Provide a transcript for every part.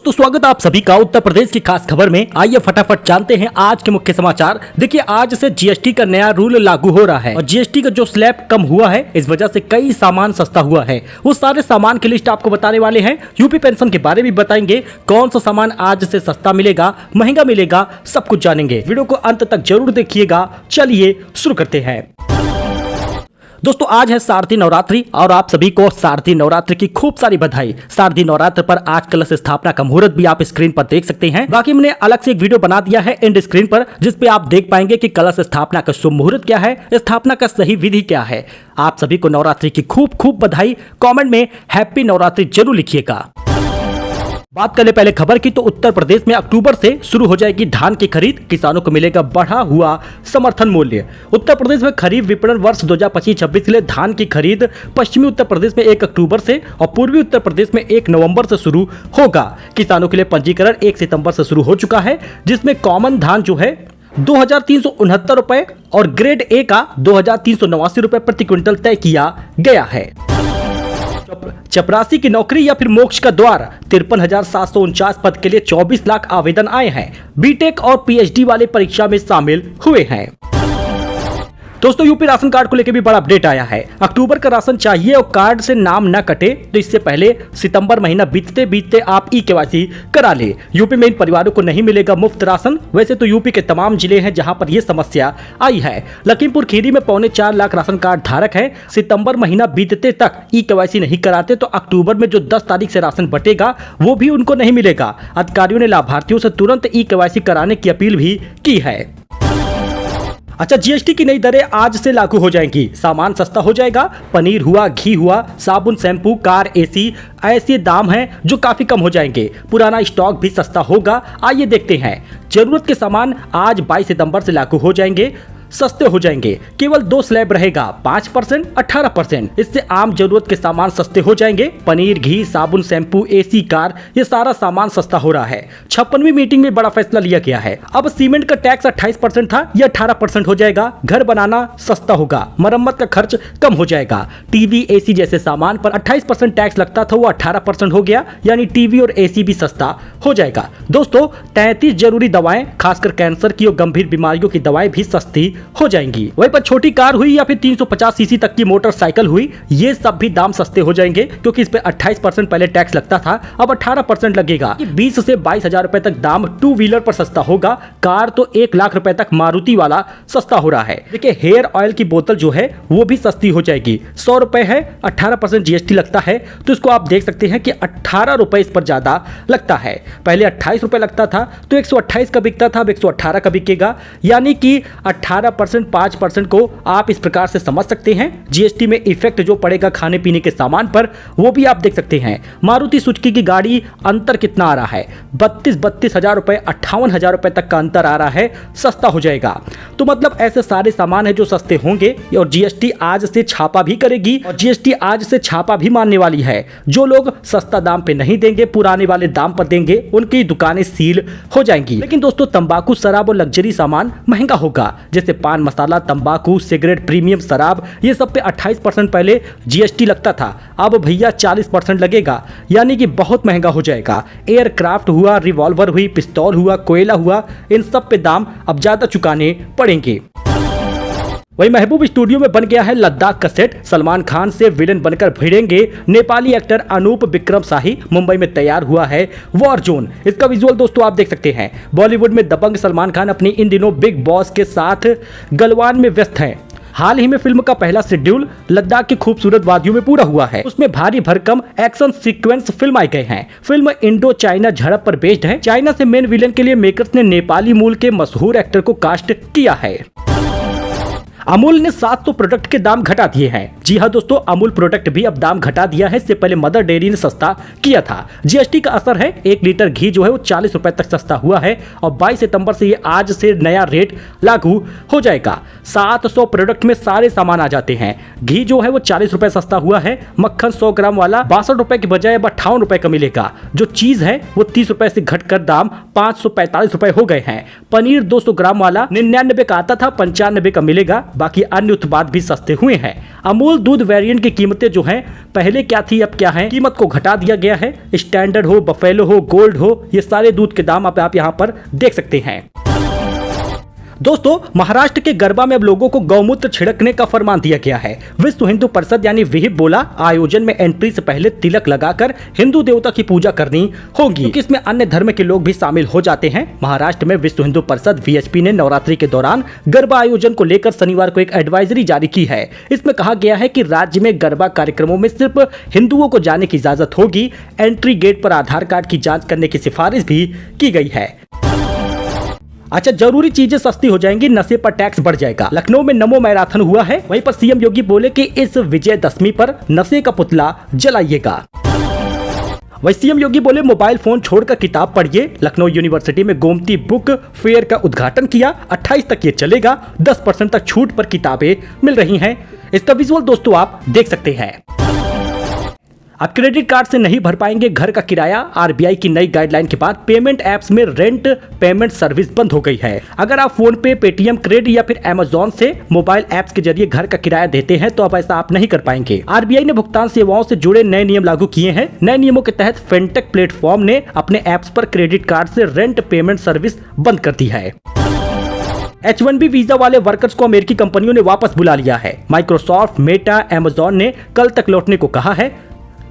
तो स्वागत है आप सभी का उत्तर प्रदेश की खास खबर में। आइए फटाफट जानते हैं आज के मुख्य समाचार। देखिए, आज से जीएसटी का नया रूल लागू हो रहा है और जीएसटी का जो स्लैब कम हुआ है इस वजह से कई सामान सस्ता हुआ है। वो सारे सामान की लिस्ट आपको बताने वाले हैं। यूपी पेंशन के बारे में बताएंगे, कौन सा सामान आज से सस्ता मिलेगा, महंगा मिलेगा, सब कुछ जानेंगे। वीडियो को अंत तक जरूर देखिएगा। चलिए शुरू करते हैं। दोस्तों, आज है शारदीय नवरात्रि और आप सभी को शारदीय नवरात्रि की खूब सारी बधाई। शारदीय नवरात्र पर आज कलश स्थापना का मुहूर्त भी आप स्क्रीन पर देख सकते हैं। बाकी मैंने अलग से एक वीडियो बना दिया है एंड स्क्रीन पर, जिसपे आप देख पाएंगे कि कलश स्थापना का शुभ मुहूर्त क्या है, स्थापना का सही विधि क्या है। आप सभी को नवरात्रि की खूब खूब बधाई। कॉमेंट में हैप्पी नवरात्रि जरूर लिखिएगा। बात करें पहले खबर की, तो उत्तर प्रदेश में अक्टूबर से शुरू हो जाएगी धान की खरीद। किसानों को मिलेगा बढ़ा हुआ समर्थन मूल्य। उत्तर प्रदेश में खरीफ विपणन वर्ष 2025-26 के लिए धान की खरीद पश्चिमी उत्तर प्रदेश में 1 अक्टूबर से और पूर्वी उत्तर प्रदेश में 1 नवंबर से शुरू होगा। किसानों के लिए पंजीकरण 1 सितंबर से शुरू हो चुका है, जिसमें कॉमन धान जो है 2369 रुपए और ग्रेड ए का 2389 रुपए प्रति क्विंटल तय किया गया है। चपरासी की नौकरी या फिर मोक्ष का द्वार, 53,749 पद के लिए 24 लाख आवेदन आए हैं। बीटेक और पीएचडी वाले परीक्षा में शामिल हुए हैं। दोस्तों, यूपी राशन कार्ड को लेकर भी बड़ा अपडेट आया है। अक्टूबर का राशन चाहिए और कार्ड से नाम न कटे तो इससे पहले सितंबर महीना बीतते बीतते आप ई-केवाईसी करा ले। यूपी में इन परिवारों को नहीं मिलेगा मुफ्त राशन। वैसे तो यूपी के तमाम जिले हैं जहां पर यह समस्या आई है। लखीमपुर खीरी में 4.25 लाख राशन कार्ड धारक है। सितंबर महीना बीतते तक ई-केवाईसी नहीं कराते तो अक्टूबर में जो 10 तारीख से राशन बटेगा वो भी उनको नहीं मिलेगा। अधिकारियों ने लाभार्थियों से तुरंत ई-केवाईसी कराने की अपील भी की है। अच्छा, जीएसटी की नई दरें आज से लागू हो जाएंगी। सामान सस्ता हो जाएगा। पनीर हुआ, घी हुआ, साबुन, शैम्पू, कार, एसी, ऐसे दाम हैं जो काफी कम हो जाएंगे। पुराना स्टॉक भी सस्ता होगा। आइए देखते हैं। जरूरत के सामान आज 22 सितंबर से लागू हो जाएंगे, सस्ते हो जाएंगे। केवल 2 स्लैब रहेगा, 5%, 18%। इससे आम जरूरत के सामान सस्ते हो जाएंगे। पनीर, घी, साबुन, शैम्पू, एसी, कार, ये सारा सामान सस्ता हो रहा है। 56वीं मीटिंग में बड़ा फैसला लिया गया है। अब सीमेंट का टैक्स 28% था, यह 18% हो जाएगा। घर बनाना सस्ता होगा, मरम्मत का खर्च कम हो जाएगा। टीवी, एसी जैसे सामान पर 28% टैक्स लगता था, वो 18% हो गया, यानी टीवी और एसी भी सस्ता हो जाएगा। दोस्तों, 33 जरूरी दवाएं, खासकर कैंसर की और गंभीर बीमारियों की दवाएं भी सस्ती हो जाएंगी। वहीं पर छोटी कार हुई या फिर 350 सीसी तक की मोटरसाइकिल हुई, ये सब भी दाम सस्ते हो जाएंगे, क्योंकि इस पे 28% पहले टैक्स लगता था, अब 18% लगेगा। 20 से 22,000 रुपए तक दाम 2 व्हीलर पर सस्ता होगा। कार तो 1 लाख रुपए तक मारुति वाला सस्ता हो रहा है। देखिए, हेयर ऑयल की बोतल जो है वो भी सस्ती हो जाएगी। 100 रुपए है, 18% जीएसटी लगता है, तो इसको आप देख सकते हैं कि 18 रुपए इस पर ज्यादा लगता है। पहले 28 रुपए लगता था तो 128 का बिकता था, अब 118 का बिकेगा, यानी कि 18% 5% को आप इस प्रकार से समझ सकते हैं। जीएसटी में इफेक्ट जो पड़ेगा खाने पीने के सामान पर वो भी आप देख सकते हैं। मारुति सुजुकी की गाड़ी, अंतर कितना आ रहा है, 32 हजार रुपए, 58,000 रुपए तक का अंतर आ रहा है, सस्ता हो जाएगा। तो मतलब ऐसे सारे सामान है जो सस्ते होंगे और जीएसटी आज से छापा भी करेगी और जीएसटी आज से छापा भी मानने वाली है। जो लोग सस्ता दाम पे नहीं देंगे, पुराने वाले दाम पर देंगे, उनकी दुकानें सील हो जाएंगी। लेकिन दोस्तों, तंबाकू, शराब और लग्जरी सामान महंगा होगा, जैसे पान मसाला, तंबाकू, सिगरेट, प्रीमियम शराब, ये सब पे 28% पहले जीएसटी लगता था, अब भैया 40% लगेगा, यानी कि बहुत महंगा हो जाएगा। एयरक्राफ्ट हुआ, रिवॉल्वर हुई, पिस्तौल हुआ, कोयला हुआ, इन सब पे दाम अब ज्यादा चुकाने पड़ेंगे। वही महबूब स्टूडियो में बन गया है लद्दाख का सेट। सलमान खान से विलेन बनकर भिड़ेंगे नेपाली एक्टर अनूप विक्रम शाही। मुंबई में तैयार हुआ है वॉर जोन। इसका विजुअल दोस्तों आप देख सकते हैं। बॉलीवुड में दबंग सलमान खान अपनी इन दिनों बिग बॉस के साथ गलवान में व्यस्त हैं। हाल ही में फिल्म का पहला शेड्यूल लद्दाख की खूबसूरत वादियों में पूरा हुआ है। उसमें भारी भरकम एक्शन सीक्वेंस फिल्माए गए हैं। फिल्म इंडो चाइना झड़प पर बेस्ड है। चाइना से मेन विलेन के लिए मेकर्स ने नेपाली मूल के मशहूर एक्टर को कास्ट किया है। अमूल ने 700 प्रोडक्ट के दाम घटा दिए हैं। जी हाँ दोस्तों, अमूल प्रोडक्ट भी अब दाम घटा दिया है। इससे पहले मदर डेयरी ने सस्ता किया था। जीएसटी का असर है। 1 लीटर घी जो है वो 40 रुपए तक सस्ता हुआ है और 22 सितंबर से ये आज से नया रेट लागू हो जाएगा। 700 प्रोडक्ट में सारे सामान आ जाते हैं। घी जो है वो 40 रुपए सस्ता हुआ है। मक्खन 100 ग्राम वाला 62 रुपए की बजाय अब 58 रुपए का मिलेगा। जो चीज है वो 30 रुपए से घटकर दाम 545 रुपए हो गए हैं। पनीर 200 ग्राम वाला 99 का आता था, 95 का मिलेगा। बाकी अन्य उत्पाद भी सस्ते हुए हैं। अमूल दूध वेरिएंट की कीमतें जो हैं पहले क्या थी अब क्या है, कीमत को घटा दिया गया है। स्टैंडर्ड हो, बफेलो हो, गोल्ड हो, ये सारे दूध के दाम आप यहाँ पर देख सकते हैं। दोस्तों, महाराष्ट्र के गरबा में अब लोगों को गौमूत्र छिड़कने का फरमान दिया गया है। विश्व हिंदू परिषद यानी विहिप बोला, आयोजन में एंट्री से पहले तिलक लगाकर हिंदू देवता की पूजा करनी होगी, क्योंकि इसमें अन्य धर्म के लोग भी शामिल हो जाते हैं। महाराष्ट्र में विश्व हिंदू परिषद VHP ने नवरात्रि के दौरान गरबा आयोजन को लेकर शनिवार को एक एडवाइजरी जारी की है। इसमें कहा गया है कि राज्य में गरबा कार्यक्रमों में सिर्फ हिंदुओं को जाने की इजाजत होगी। एंट्री गेट पर आधार कार्ड की जाँच करने की सिफारिश भी की गई है। अच्छा, जरूरी चीजें सस्ती हो जाएंगी, नशे पर टैक्स बढ़ जाएगा। लखनऊ में नमो मैराथन हुआ है, वहीं पर सीएम योगी बोले कि इस विजयदशमी पर नशे का पुतला जलाइएगा। वहीं सीएम योगी बोले मोबाइल फोन छोड़कर किताब पढ़िए। लखनऊ यूनिवर्सिटी में गोमती बुक फेयर का उद्घाटन किया। 28 तक ये चलेगा। 10% तक छूट पर किताबें मिल रही हैं। इसका विजुअल दोस्तों आप देख सकते हैं। अब क्रेडिट कार्ड से नहीं भर पाएंगे घर का किराया। आरबीआई की नई गाइडलाइन के बाद पेमेंट एप्स में रेंट पेमेंट सर्विस बंद हो गई है। अगर आप फोन पे, पेटीएम, क्रेडिट या फिर अमेजॉन से मोबाइल एप्स के जरिए घर का किराया देते हैं तो अब ऐसा आप नहीं कर पाएंगे। आरबीआई ने भुगतान सेवाओं से जुड़े नए नियम लागू किए हैं। नए नियमों के तहत फिनटेक प्लेटफॉर्म ने अपने एप्स पर क्रेडिट कार्ड से रेंट पेमेंट सर्विस बंद कर दी है। H1B वीजा वाले वर्कर्स को अमेरिकी कंपनियों ने वापस बुला लिया है। माइक्रोसॉफ्ट, मेटा, अमेजॉन ने कल तक लौटने को कहा है।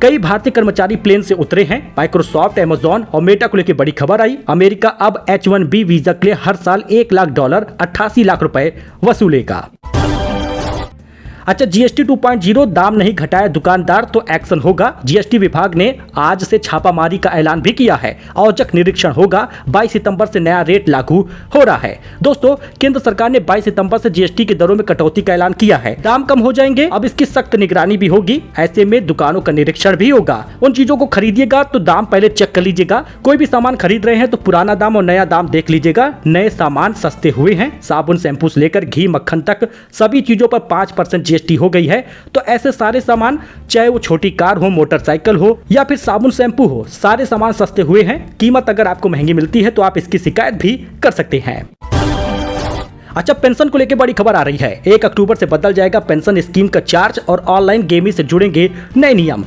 कई भारतीय कर्मचारी प्लेन से उतरे हैं। माइक्रोसॉफ्ट, अमेजॉन और मेटा को लेकर बड़ी खबर आई। अमेरिका अब H1B वीजा के लिए हर साल $1 लाख 88 लाख रुपए वसूलेगा। अच्छा, GST 2.0 दाम नहीं घटाया दुकानदार तो एक्शन होगा। GST विभाग ने आज से छापामारी का ऐलान भी किया है। औचक निरीक्षण होगा। 22 सितंबर से नया रेट लागू हो रहा है। दोस्तों, केंद्र सरकार ने 22 सितंबर से GST की दरों में कटौती का ऐलान किया है। दाम कम हो जाएंगे। अब इसकी सख्त निगरानी भी होगी। ऐसे में दुकानों का निरीक्षण भी होगा। उन चीजों को खरीदिएगा तो दाम पहले चेक कर लीजिएगा। कोई भी सामान खरीद रहे हैं तो पुराना दाम और नया दाम देख लीजिएगा। नए सामान सस्ते हुए हैं। साबुन, शैम्पू से लेकर घी, मक्खन तक सभी चीजों पर 5% GST हो गई है। तो ऐसे सारे सामान, चाहे वो छोटी कार हो, मोटरसाइकिल हो या फिर साबुन, शैम्पू हो, सारे सामान सस्ते हुए हैं। कीमत अगर आपको महंगी मिलती है तो आप इसकी शिकायत भी कर सकते हैं। अच्छा, पेंशन को लेकर बड़ी खबर आ रही है। 1 अक्टूबर से बदल जाएगा पेंशन स्कीम का चार्ज और ऑनलाइन गेमिंग से जुड़ेंगे नए नियम।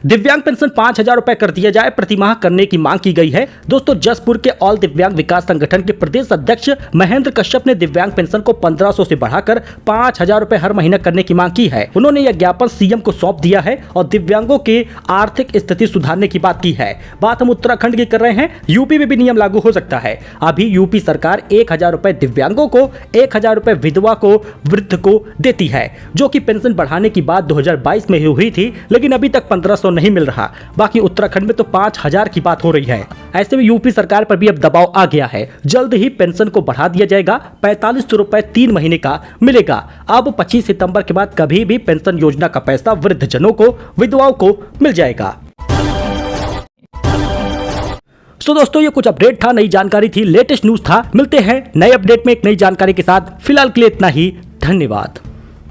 दिव्यांग पेंशन 5,000 रुपए कर दिया जाए, प्रतिमाह करने की मांग की गई है। दोस्तों, जसपुर के ऑल दिव्यांग विकास संगठन के प्रदेश अध्यक्ष महेंद्र कश्यप ने दिव्यांग पेंशन को 1500 से बढ़ाकर 5,000 रुपए हर महीना करने की मांग की है। उन्होंने यह ज्ञापन सीएम को सौंप दिया है और दिव्यांगों के आर्थिक स्थिति सुधारने की बात की है। बात हम उत्तराखंड की कर रहे हैं। यूपी में भी नियम लागू हो सकता है। अभी यूपी सरकार 1,000 रुपए दिव्यांगों को, 1,000 रुपए विधवा को, वृद्ध को देती है, जो कि पेंशन बढ़ाने की बात 2022 में हुई थी, लेकिन अभी तक 1500 नहीं मिल रहा। बाकी उत्तराखंड में तो 5,000 की बात हो रही है। ऐसे में यूपी सरकार पर भी अब दबाव आ गया है। जल्द ही पेंशन को बढ़ा दिया जाएगा। 4500 रुपए 3 महीने का मिलेगा। अब 25 सितंबर के बाद कभी भी पेंशन योजना का पैसा वृद्धजनों को, विधवाओं को मिल जाएगा। तो दोस्तों, ये कुछ अपडेट था, नई जानकारी थी, लेटेस्ट न्यूज था। मिलते हैं नए अपडेट में एक नई जानकारी के साथ। फिलहाल के लिए इतना ही। धन्यवाद।